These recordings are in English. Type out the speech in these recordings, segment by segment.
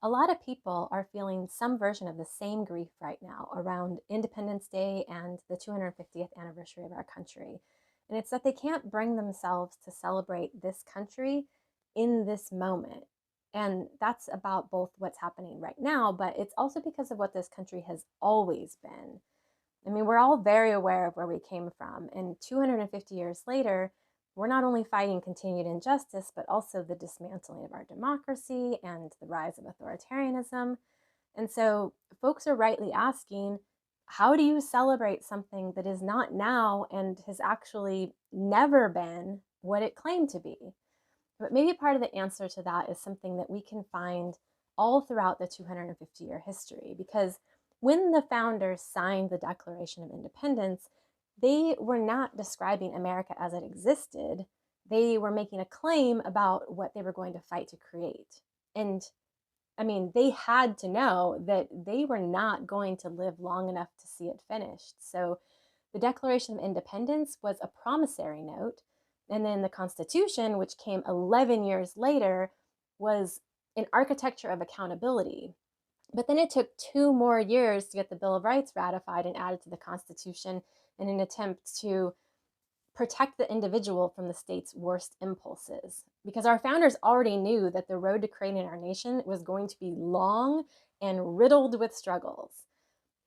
A lot of people are feeling some version of the same grief right now around Independence Day and the 250th anniversary of our country. And it's that they can't bring themselves to celebrate this country in this moment. And that's about both what's happening right now, but it's also because of what this country has always been. I mean, we're all very aware of where we came from. And 250 years later, we're not only fighting continued injustice, but also the dismantling of our democracy and the rise of authoritarianism. And so folks are rightly asking, how do you celebrate something that is not now and has actually never been what it claimed to be? But maybe part of the answer to that is something that we can find all throughout the 250-year history, because when the founders signed the Declaration of Independence, they were not describing America as it existed. They were making a claim about what they were going to fight to create. And I mean, they had to know that they were not going to live long enough to see it finished. So the Declaration of Independence was a promissory note. And then the Constitution, which came 11 years later, was an architecture of accountability. But then it took 2 more years to get the Bill of Rights ratified and added to the Constitution in an attempt to protect the individual from the state's worst impulses. Because our founders already knew that the road to creating our nation was going to be long and riddled with struggles.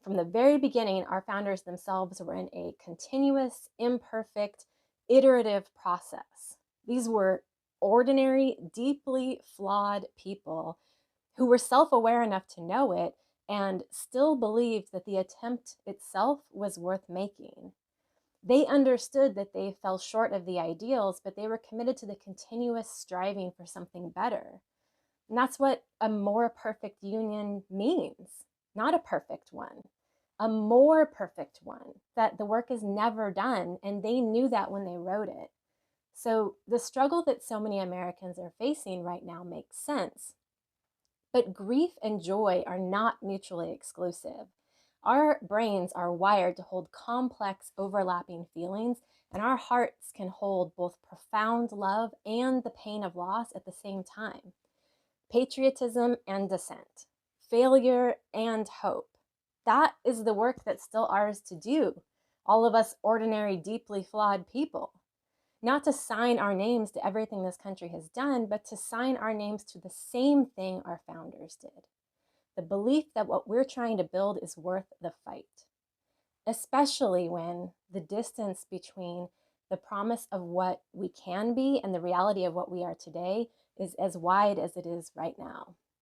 From the very beginning, our founders themselves were in a continuous, imperfect, iterative process. These were ordinary, deeply flawed people who were self-aware enough to know it and still believed that the attempt itself was worth making. They understood that they fell short of the ideals, but they were committed to the continuous striving for something better. And that's what a more perfect union means. Not a perfect one, a more perfect one, that the work is never done. And they knew that when they wrote it. So the struggle that so many Americans are facing right now makes sense. But grief and joy are not mutually exclusive. Our brains are wired to hold complex, overlapping feelings, and our hearts can hold both profound love and the pain of loss at the same time. Patriotism and dissent, failure and hope. That is the work that's still ours to do, all of us ordinary, deeply flawed people. Not to sign our names to everything this country has done, but to sign our names to the same thing our founders did. The belief that what we're trying to build is worth the fight, especially when the distance between the promise of what we can be and the reality of what we are today is as wide as it is right now.